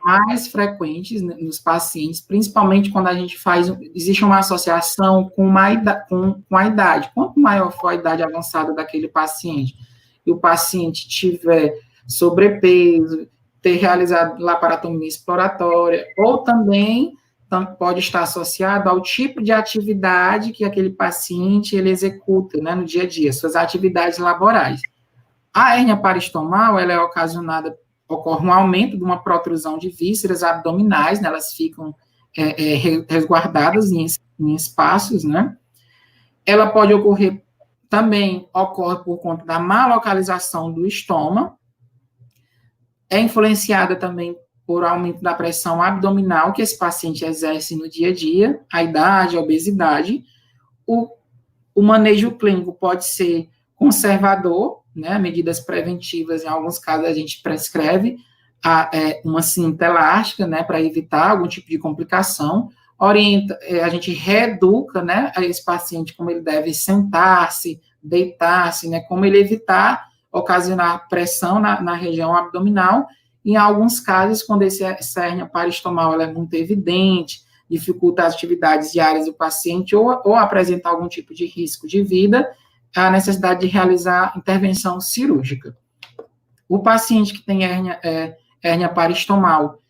mais frequentes nos pacientes, principalmente quando a gente existe uma associação com a idade. Quanto maior for a idade avançada daquele paciente, e o paciente tiver sobrepeso, ter realizado laparotomia exploratória, ou também pode estar associado ao tipo de atividade que aquele paciente ele executa, né, no dia a dia, suas atividades laborais. A hérnia paraestomal, ela é ocorre um aumento de uma protrusão de vísceras abdominais, né, elas ficam resguardadas em espaços, né. Ela pode ocorrer, também ocorre por conta da má localização do estômago, é influenciada também por aumento da pressão abdominal que esse paciente exerce no dia a dia, a idade, a obesidade. O manejo clínico pode ser conservador, né, medidas preventivas, em alguns casos a gente prescreve uma cinta elástica, né, para evitar algum tipo de complicação, a gente reeduca, né, a esse paciente como ele deve sentar-se, deitar-se, né, como ele evitar ocasionar pressão na região abdominal. Em alguns casos, quando essa hérnia paraestomal ela é muito evidente, dificulta as atividades diárias do paciente ou apresenta algum tipo de risco de vida, a necessidade de realizar intervenção cirúrgica. O paciente que tem hérnia paraestomal,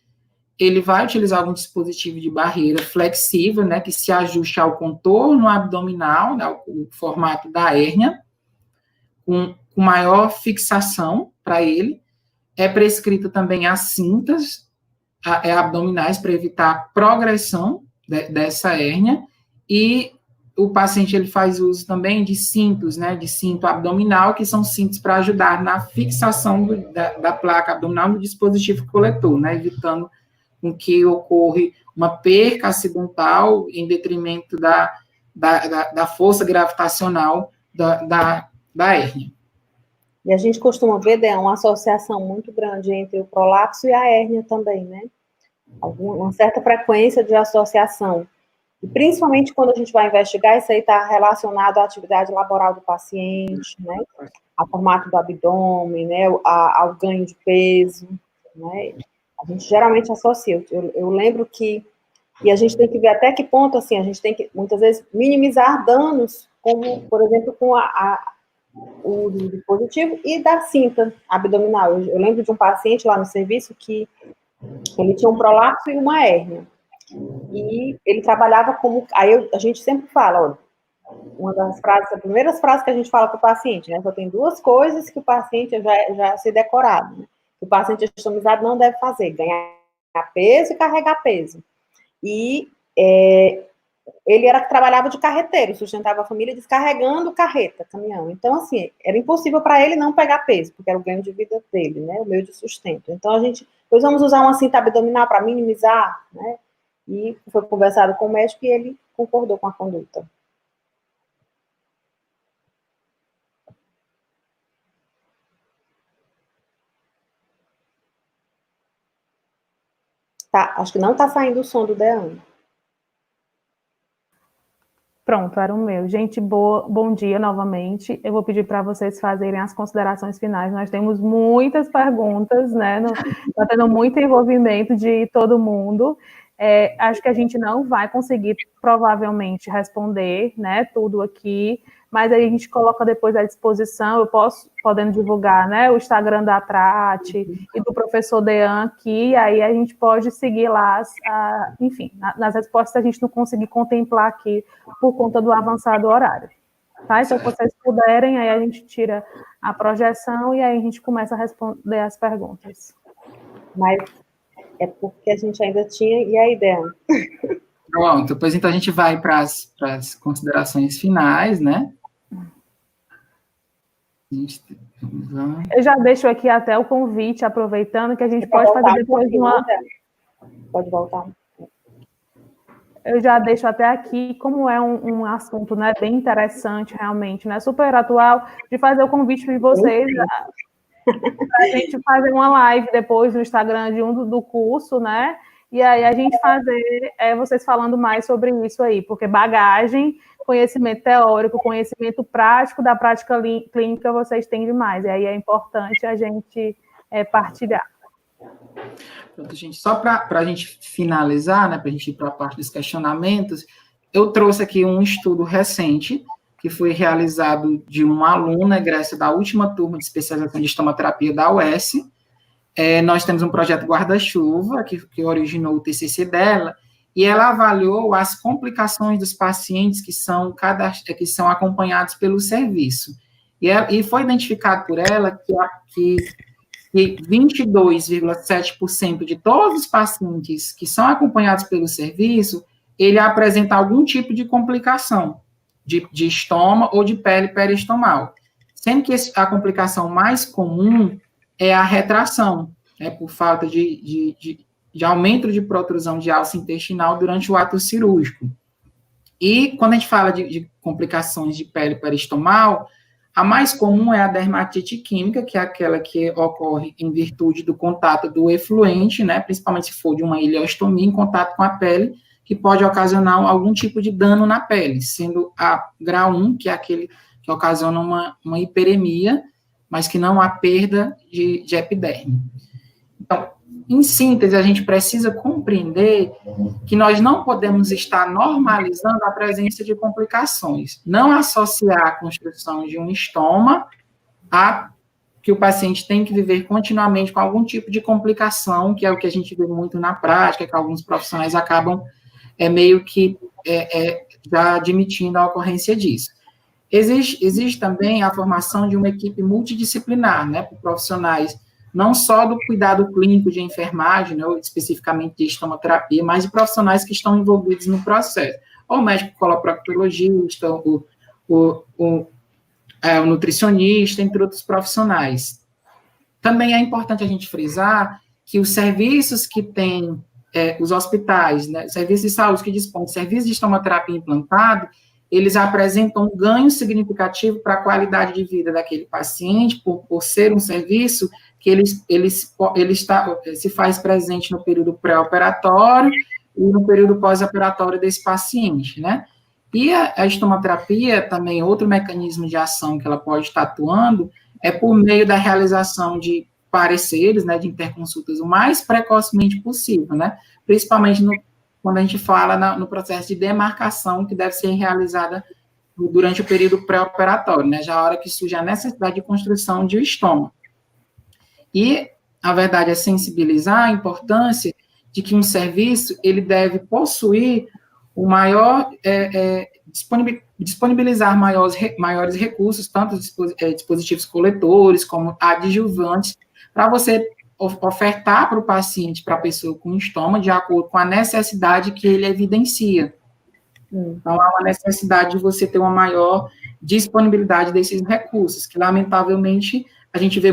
ele vai utilizar algum dispositivo de barreira flexível, né, que se ajuste ao contorno abdominal, né, o formato da hérnia, com maior fixação para ele. É prescrito também as cintas abdominais para evitar a progressão dessa hérnia, e o paciente ele faz uso também de cintos, né, de cinto abdominal, que são cintos para ajudar na fixação da placa abdominal no dispositivo coletor, né, evitando com que ocorra uma perca acidental em detrimento da força gravitacional da hérnia. E a gente costuma ver, Dean, uma associação muito grande entre o prolapso e a hérnia também, né? Uma certa frequência de associação. E principalmente quando a gente vai investigar, isso aí está relacionado à atividade laboral do paciente, né? Ao formato do abdômen, né? Ao ganho de peso, né? A gente geralmente associa. Eu lembro que, e a gente tem que ver até que ponto, assim, a gente tem que, muitas vezes, minimizar danos, como, por exemplo, com o dispositivo e da cinta abdominal. Eu lembro de um paciente lá no serviço que ele tinha um prolapso e uma hérnia. E ele trabalhava como... Aí a gente sempre fala, olha, uma das frases, as primeiras frases que a gente fala para o paciente, né? Só tem duas coisas que o paciente já se decorado, né? Que o paciente estomizado não deve fazer: ganhar peso e carregar peso. E ele trabalhava de carreteiro, sustentava a família descarregando carreta, caminhão. Então, assim, era impossível para ele não pegar peso, porque era o ganho de vida dele, né? O meio de sustento. Então, a gente, depois vamos usar uma cinta abdominal para minimizar, né? E foi conversado com o médico e ele concordou com a conduta. Tá, acho que não está saindo o som do Deane. Pronto, era o meu. Gente, bom dia novamente. Eu vou pedir para vocês fazerem as considerações finais. Nós temos muitas perguntas, né? Está tendo muito envolvimento de todo mundo. Acho que a gente não vai conseguir, provavelmente, responder, né, tudo aqui, mas aí a gente coloca depois à disposição. Eu podendo divulgar, né, o Instagram da Trate e do professor Dean aqui, e aí a gente pode seguir lá, enfim, nas respostas a gente não conseguir contemplar aqui por conta do avançado horário. Tá? Então, se vocês puderem, aí a gente tira a projeção e aí a gente começa a responder as perguntas. Mas é porque a gente ainda tinha... E aí, Deane? Pronto, depois então a gente vai para as considerações finais, né? Eu já deixo aqui até o convite, aproveitando que a gente pode fazer depois uma... Pode voltar. Eu já deixo até aqui, como é um assunto, né, bem interessante, realmente, né, super atual, de fazer o convite de vocês para a gente fazer uma live depois no Instagram de do curso, né, e aí a gente fazer, vocês falando mais sobre isso aí, porque bagagem, conhecimento teórico, conhecimento prático da prática clínica vocês têm demais, e aí é importante a gente partilhar. Pronto, gente, só para a gente finalizar, né, para a gente ir para a parte dos questionamentos, eu trouxe aqui um estudo recente que foi realizado de uma aluna egressa da última turma de especialização de estomaterapia da UES. Nós temos um projeto guarda-chuva que originou o TCC dela, e ela avaliou as complicações dos pacientes que são acompanhados pelo serviço. E foi identificado por ela que 22,7% de todos os pacientes que são acompanhados pelo serviço, ele apresenta algum tipo de complicação de estômago ou de pele periostomal. Sendo que a complicação mais comum é a retração, né, por falta de aumento de protrusão de alça intestinal durante o ato cirúrgico. E quando a gente fala de complicações de pele peristomal, a mais comum é a dermatite química, que é aquela que ocorre em virtude do contato do efluente, né, principalmente se for de uma ileostomia em contato com a pele, que pode ocasionar algum tipo de dano na pele, sendo a grau 1, que é aquele que ocasiona uma hiperemia, mas que não há perda de epiderme. Então, em síntese, a gente precisa compreender que nós não podemos estar normalizando a presença de complicações, não associar a construção de um estoma a que o paciente tem que viver continuamente com algum tipo de complicação, que é o que a gente vê muito na prática, que alguns profissionais acabam meio que já admitindo a ocorrência disso. Existe também a formação de uma equipe multidisciplinar, né, por profissionais não só do cuidado clínico de enfermagem, né, ou especificamente de estomaterapia, mas de profissionais que estão envolvidos no processo. O médico coloproctologista, o nutricionista, entre outros profissionais. Também é importante a gente frisar que os serviços que têm, os hospitais, né, serviços de saúde que dispõem de serviços de estomaterapia implantado, eles apresentam um ganho significativo para a qualidade de vida daquele paciente, por ser um serviço que se faz presente no período pré-operatório e no período pós-operatório desse paciente, né? E a estomaterapia, também, outro mecanismo de ação que ela pode estar atuando, é por meio da realização de pareceres, né, de interconsultas o mais precocemente possível, né? Principalmente quando a gente fala no processo de demarcação que deve ser realizada durante o período pré-operatório, né? Já a hora que surge a necessidade de construção de estômago. E a verdade é sensibilizar a importância de que um serviço, ele deve possuir o maior, disponibilizar maiores recursos, tanto dispositivos coletores, como adjuvantes, para você ofertar para o paciente, para a pessoa com estômago, de acordo com a necessidade que ele evidencia. Então, há uma necessidade de você ter uma maior disponibilidade desses recursos, que, lamentavelmente, a gente vê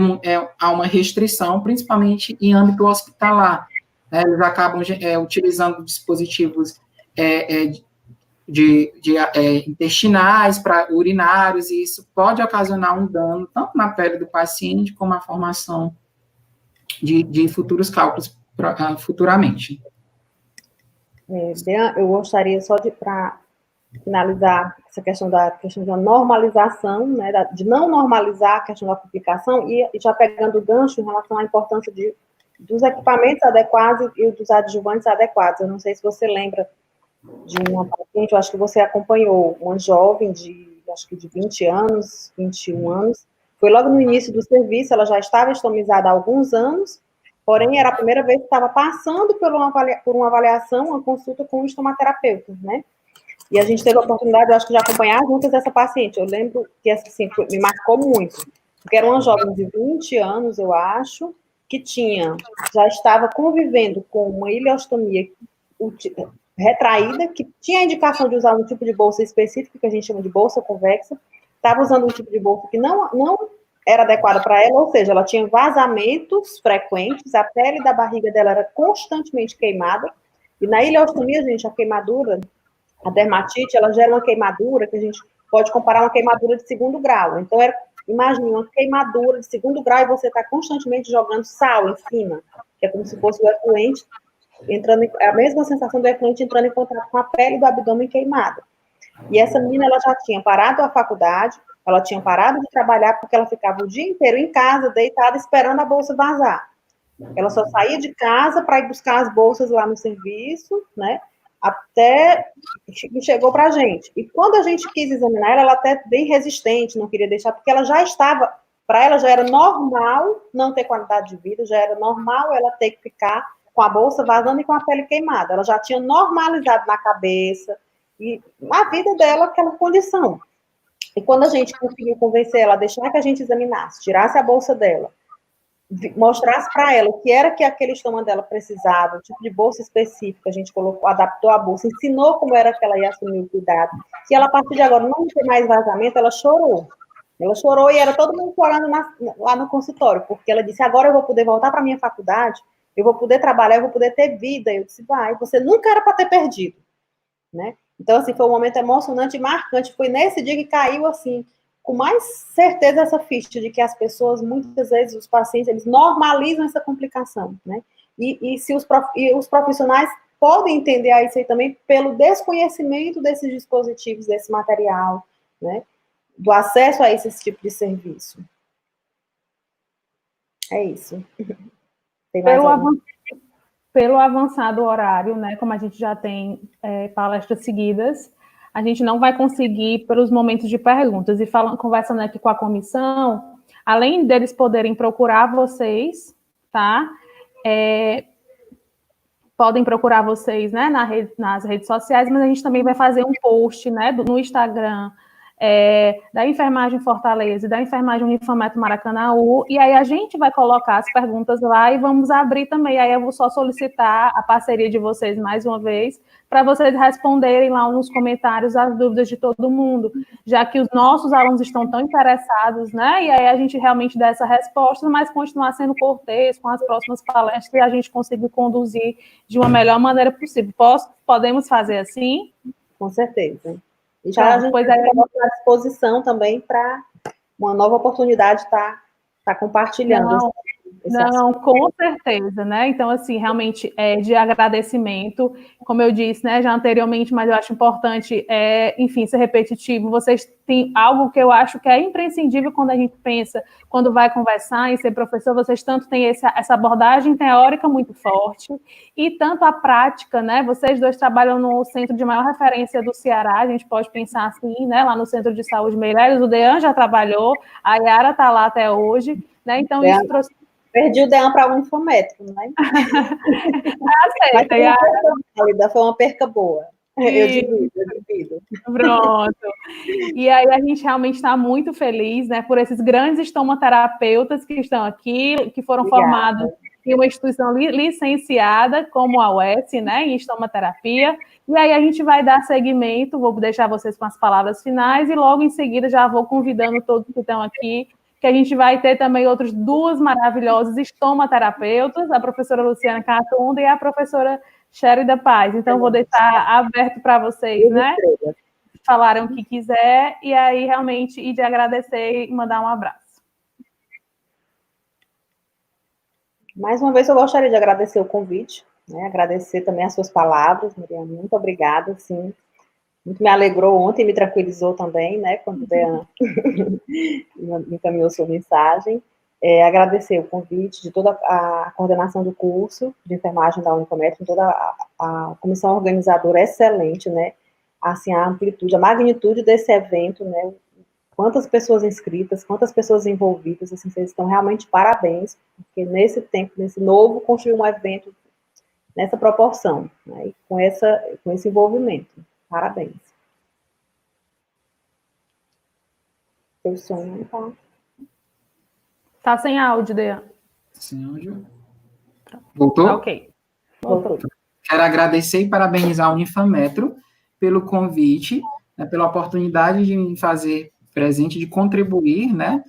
há uma restrição, principalmente em âmbito hospitalar, né? Eles acabam utilizando dispositivos intestinais, urinários, e isso pode ocasionar um dano, tanto na pele do paciente, como a formação de futuros cálculos futuramente. Eu gostaria só para finalizar essa questão da normalização, né, de não normalizar a questão da complicação, e já pegando o gancho em relação à importância dos equipamentos adequados e dos adjuvantes adequados. Eu não sei se você lembra de uma paciente, eu acho que você acompanhou, uma jovem acho que de 20 anos, 21 anos, foi logo no início do serviço, ela já estava estomizada há alguns anos, porém era a primeira vez que estava passando por uma avaliação, uma consulta com um estomaterapeuta, né? E a gente teve a oportunidade, eu acho que de acompanhar juntas essa paciente. Eu lembro que, assim, me marcou muito, porque era uma jovem de 20 anos, eu acho, que já estava convivendo com uma ileostomia retraída, que tinha a indicação de usar um tipo de bolsa específica, que a gente chama de bolsa convexa, estava usando um tipo de bolsa que não era adequada para ela, ou seja, ela tinha vazamentos frequentes, a pele da barriga dela era constantemente queimada, e na ileostomia, gente, a queimadura, a dermatite, ela gera uma queimadura que a gente pode comparar uma queimadura de 2º grau. Então, imagine uma queimadura de 2º grau e você está constantemente jogando sal em cima, que é como se fosse o efluente a mesma sensação do efluente entrando em contato com a pele do abdômen queimada. E essa menina, ela já tinha parado a faculdade, ela tinha parado de trabalhar porque ela ficava o dia inteiro em casa, deitada, esperando a bolsa vazar. Ela só saía de casa para ir buscar as bolsas lá no serviço, né? Até que chegou para a gente. E quando a gente quis examinar ela até bem resistente, não queria deixar, porque ela já estava, para ela já era normal não ter qualidade de vida, já era normal ela ter que ficar com a bolsa vazando e com a pele queimada. Ela já tinha normalizado na cabeça e na vida dela aquela condição. E quando a gente conseguiu convencer ela a deixar que a gente examinasse, tirasse a bolsa dela, mostrasse para ela o que era que aquele estômago dela precisava, o tipo de bolsa específica, a gente adaptou a bolsa, ensinou como era que ela ia assumir o cuidado, que ela, a partir de agora, não ter mais vazamento, ela chorou. Ela chorou e era todo mundo chorando lá no consultório, porque ela disse, agora eu vou poder voltar para a minha faculdade, eu vou poder trabalhar, eu vou poder ter vida. Eu disse, vai, você nunca era para ter perdido, né? Então, assim, foi um momento emocionante e marcante. Foi nesse dia que caiu, assim, com mais certeza essa ficha de que as pessoas, muitas vezes, os pacientes, eles normalizam essa complicação, né? E os profissionais podem entender isso aí também pelo desconhecimento desses dispositivos, desse material, né? Do acesso a esse tipo de serviço. É isso. Pelo avançado horário, né, como a gente já tem palestras seguidas, a gente não vai conseguir pelos momentos de perguntas. E conversando aqui com a comissão, além deles poderem procurar vocês, tá? Podem procurar vocês, né, nas redes sociais, mas a gente também vai fazer um post, né, no Instagram, da Enfermagem Fortaleza e da Enfermagem Unifametro Maracanaú, e aí a gente vai colocar as perguntas lá e vamos abrir também. Aí eu vou só solicitar a parceria de vocês mais uma vez, para vocês responderem lá nos comentários as dúvidas de todo mundo, já que os nossos alunos estão tão interessados, né? E aí a gente realmente dá essa resposta, mas continuar sendo cortês com as próximas palestras e a gente conseguir conduzir de uma melhor maneira possível. Podemos fazer assim? Com certeza. E já a gente Pois coloca à disposição também para uma nova oportunidade estar compartilhando. Não, com certeza, né? Então, assim, realmente é de agradecimento, como eu disse, né, já anteriormente, mas eu acho importante, enfim, ser repetitivo. Vocês têm algo que eu acho que é imprescindível quando a gente pensa, quando vai conversar em ser professor, vocês tanto têm essa abordagem teórica muito forte e tanto a prática, né? Vocês dois trabalham no centro de maior referência do Ceará, a gente pode pensar assim, né? Lá no Centro de Saúde Meireles, o Dean já trabalhou, a Yara está lá até hoje, né? Então, isso trouxe. Perdi o DEAN para o Infometro, né? Foi uma perca boa. Eu divido. Pronto. E aí a gente realmente está muito feliz, né, por esses grandes estomaterapeutas que estão aqui, que foram formados em uma instituição licenciada, como a UES, né, em estomaterapia. E aí a gente vai dar seguimento, vou deixar vocês com as palavras finais, e logo em seguida já vou convidando todos que estão aqui, que a gente vai ter também outros duas maravilhosas estomaterapeutas, a professora Luciana Catunda e a professora Sherida Paz. Então, vou deixar aberto para vocês, né? Falarem o que quiser, e aí realmente ir de agradecer e mandar um abraço. Mais uma vez, eu gostaria de agradecer o convite, né? Agradecer também as suas palavras, Miriam. Muito obrigada, sim. Muito me alegrou ontem, me tranquilizou também, né? Quando o Dean me encaminhou sua mensagem. Agradecer o convite de toda a coordenação do curso de enfermagem da Unicometro, toda a comissão organizadora excelente, né? Assim, a amplitude, a magnitude desse evento, né? Quantas pessoas inscritas, quantas pessoas envolvidas, assim, vocês estão realmente parabéns, porque nesse tempo, nesse novo, construir um evento nessa proporção, né? E com esse envolvimento. Parabéns. Seu som não tá. Tá sem áudio, Dean. Sem áudio. Voltou? Tá ok. Voltou. Quero agradecer e parabenizar a Unifametro pelo convite, né, pela oportunidade de me fazer presente, de contribuir, né,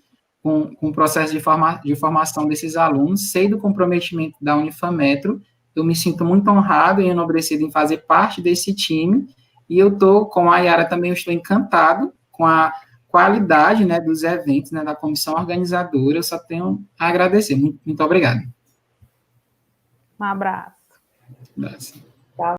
com o processo de formação desses alunos. Sei do comprometimento da Unifametro, eu me sinto muito honrado e enobrecido em fazer parte desse time, e eu estou, como a Yara também, eu estou encantado com a qualidade, né, dos eventos, né, da comissão organizadora. Eu só tenho a agradecer. Muito, muito obrigado. Um abraço. Graças.